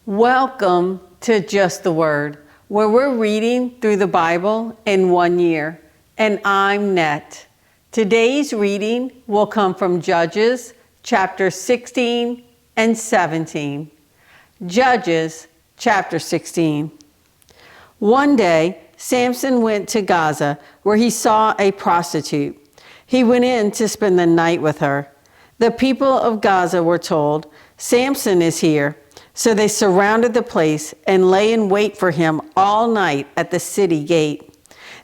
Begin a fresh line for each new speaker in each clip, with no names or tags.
Welcome to Just the Word, where we're reading through the Bible in 1 year. And I'm Net. Today's reading will come from Judges chapter 16 and 17. Judges chapter 16. One day, Samson went to Gaza, where he saw a prostitute. He went in to spend the night with her. The people of Gaza were told, "Samson is here." So they surrounded the place and lay in wait for him all night at the city gate.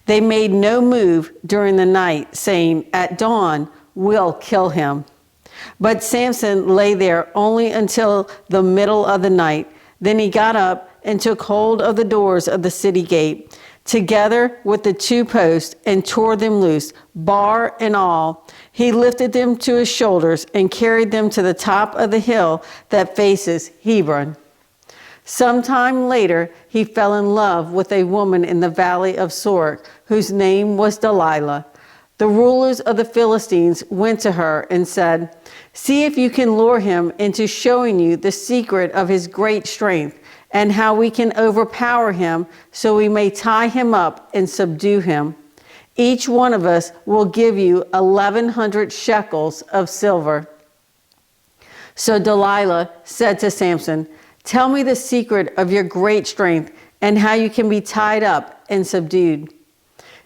They made no move during the night, saying, "At dawn, we'll kill him." But Samson lay there only until the middle of the night. Then he got up and took hold of the doors of the city gate, together with the 2 posts, and tore them loose, bar and all. He lifted them to his shoulders and carried them to the top of the hill that faces Hebron. Sometime later, he fell in love with a woman in the valley of Sorek, whose name was Delilah. The rulers of the Philistines went to her and said, "See if you can lure him into showing you the secret of his great strength, and how we can overpower him so we may tie him up and subdue him. Each one of us will give you 1,100 shekels of silver." So Delilah said to Samson, "Tell me the secret of your great strength and how you can be tied up and subdued."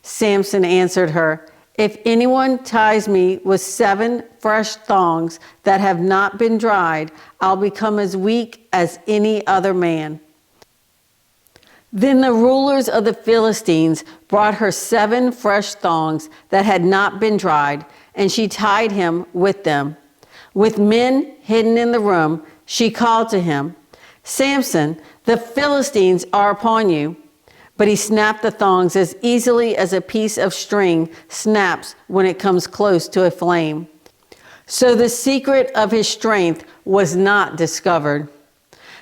Samson answered her, "If anyone ties me with 7 fresh thongs that have not been dried, I'll become as weak as any other man." Then the rulers of the Philistines brought her 7 fresh thongs that had not been dried, and she tied him with them. With men hidden in the room, she called to him, "Samson, the Philistines are upon you." But he snapped the thongs as easily as a piece of string snaps when it comes close to a flame. So the secret of his strength was not discovered.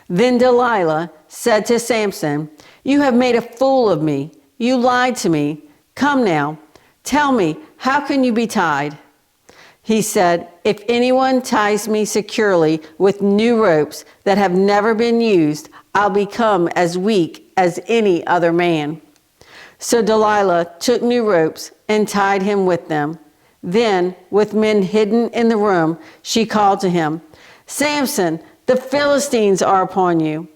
Then Delilah said to Samson, "You have made a fool of me. You lied to me. Come now, tell me, how can you be tied?" He said, "If anyone ties me securely with new ropes that have never been used, I'll become as weak as any other man." So Delilah took new ropes and tied him with them. Then, with men hidden in the room, she called to him, "Samson, the Philistines are upon you."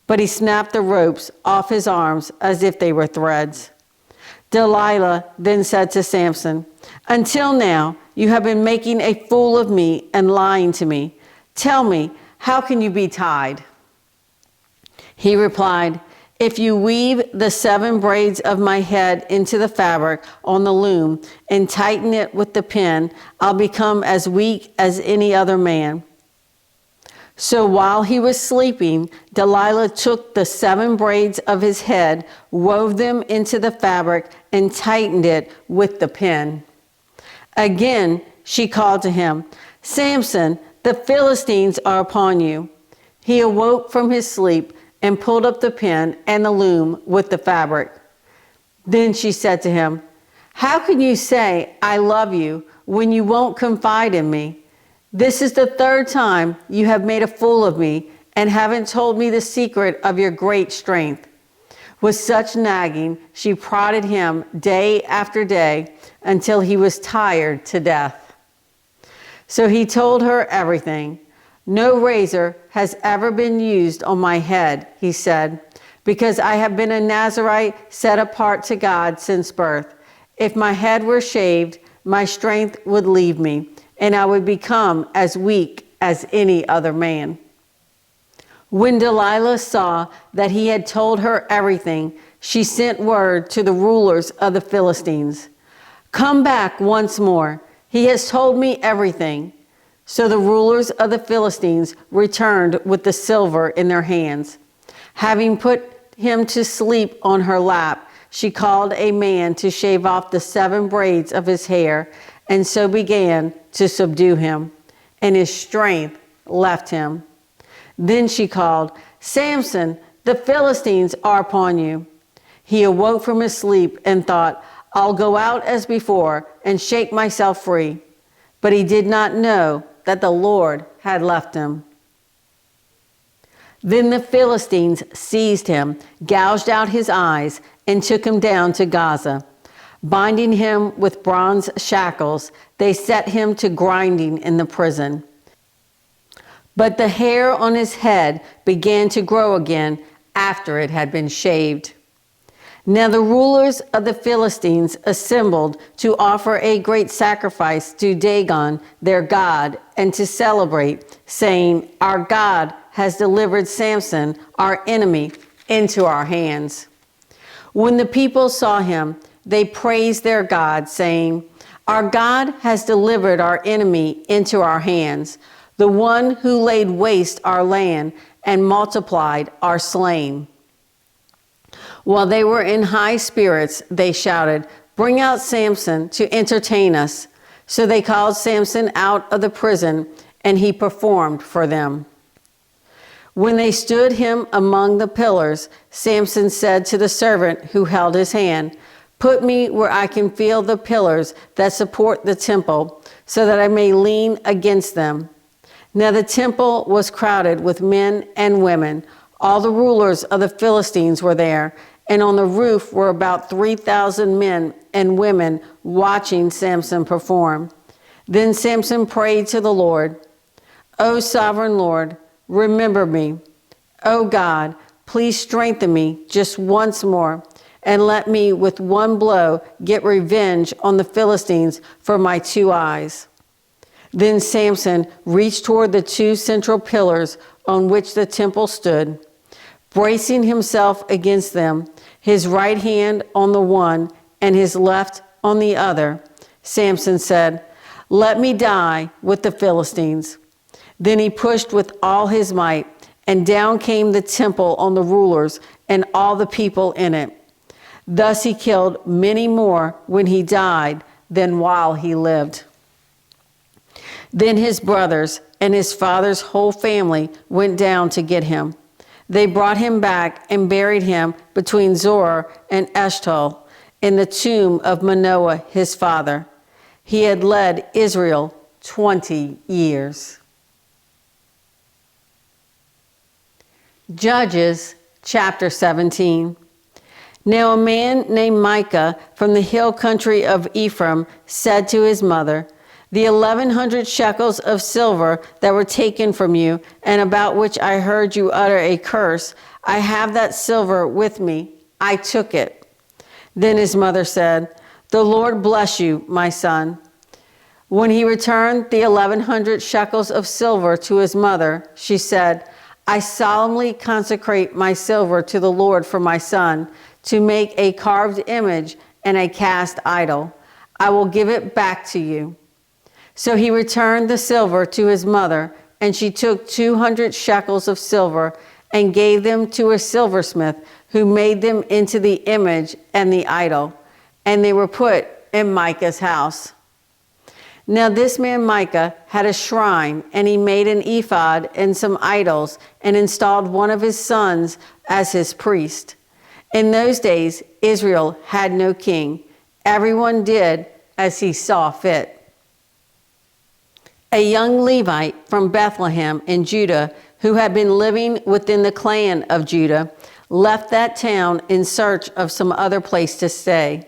But he snapped the ropes off his arms as if they were threads. Delilah then said to Samson, "Until now, you have been making a fool of me and lying to me. Tell me, how can you be tied?" He replied, "If you weave the 7 braids of my head into the fabric on the loom and tighten it with the pin, I'll become as weak as any other man." So while he was sleeping, Delilah took the 7 braids of his head, wove them into the fabric, and tightened it with the pin. Again, she called to him, "Samson, the Philistines are upon you." He awoke from his sleep and pulled up the pin and the loom with the fabric. Then she said to him, "How can you say, 'I love you,' when you won't confide in me? This is the 3rd time you have made a fool of me and haven't told me the secret of your great strength." With such nagging, she prodded him day after day until he was tired to death. So he told her everything. "No razor has ever been used on my head," he said, "because I have been a Nazirite set apart to God since birth. If my head were shaved, my strength would leave me, and I would become as weak as any other man." When Delilah saw that he had told her everything, she sent word to the rulers of the Philistines, "Come back once more. He has told me everything." So the rulers of the Philistines returned with the silver in their hands. Having put him to sleep on her lap, she called a man to shave off the 7 braids of his hair, and so began to subdue him, and his strength left him. Then she called, "Samson, the Philistines are upon you." He awoke from his sleep and thought, "I'll go out as before and shake myself free." But he did not know that the Lord had left him. Then the Philistines seized him, gouged out his eyes, and took him down to Gaza. Binding him with bronze shackles, they set him to grinding in the prison. But the hair on his head began to grow again after it had been shaved. Now the rulers of the Philistines assembled to offer a great sacrifice to Dagon, their god, and to celebrate, saying, "Our God has delivered Samson, our enemy, into our hands." When the people saw him, they praised their God, saying, "Our God has delivered our enemy into our hands, the one who laid waste our land and multiplied our slain." While they were in high spirits, they shouted, "Bring out Samson to entertain us." So they called Samson out of the prison, and he performed for them. When they stood him among the pillars, Samson said to the servant who held his hand, "Put me where I can feel the pillars that support the temple, so that I may lean against them." Now the temple was crowded with men and women. All the rulers of the Philistines were there, and on the roof were about 3,000 men and women watching Samson perform. Then Samson prayed to the Lord, "O sovereign Lord, remember me. O God, please strengthen me just once more, and let me with one blow get revenge on the Philistines for my 2 eyes." Then Samson reached toward the 2 central pillars on which the temple stood. Bracing himself against them, his right hand on the one and his left on the other, Samson said, "Let me die with the Philistines." Then he pushed with all his might, and down came the temple on the rulers and all the people in it. Thus he killed many more when he died than while he lived. Then his brothers and his father's whole family went down to get him. They brought him back and buried him between Zorah and Eshtaol in the tomb of Manoah his father. He had led Israel 20 years. Judges chapter 17. Now a man named Micah from the hill country of Ephraim said to his mother, "The 1,100 shekels of silver that were taken from you, and about which I heard you utter a curse, I have that silver with me. I took it." Then his mother said, "The Lord bless you, my son." When he returned the 1,100 shekels of silver to his mother, she said, "I solemnly consecrate my silver to the Lord for my son, to make a carved image and a cast idol. I will give it back to you." So he returned the silver to his mother, and she took 200 shekels of silver and gave them to a silversmith who made them into the image and the idol, and they were put in Micah's house. Now this man Micah had a shrine, and he made an ephod and some idols, and installed one of his sons as his priest. In those days, Israel had no king. Everyone did as he saw fit. A young Levite from Bethlehem in Judah, who had been living within the clan of Judah, left that town in search of some other place to stay.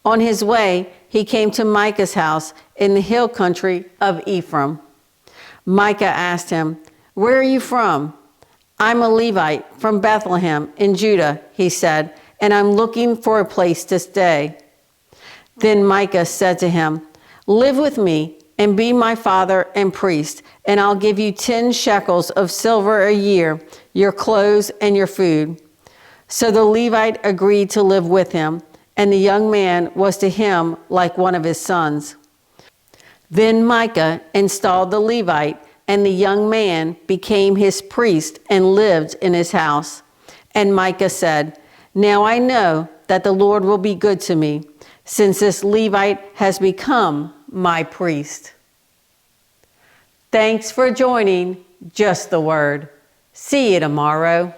On his way, he came to Micah's house in the hill country of Ephraim. Micah asked him, "Where are you from?" "I'm a Levite from Bethlehem in Judah," he said, "and I'm looking for a place to stay." Then Micah said to him, "Live with me and be my father and priest, and I'll give you 10 shekels of silver a year, your clothes and your food." So the Levite agreed to live with him, and the young man was to him like one of his sons. Then Micah installed the Levite, and the young man became his priest and lived in his house. And Micah said, "Now I know that the Lord will be good to me, since this Levite has become my priest." Thanks for joining Just the Word. See you tomorrow.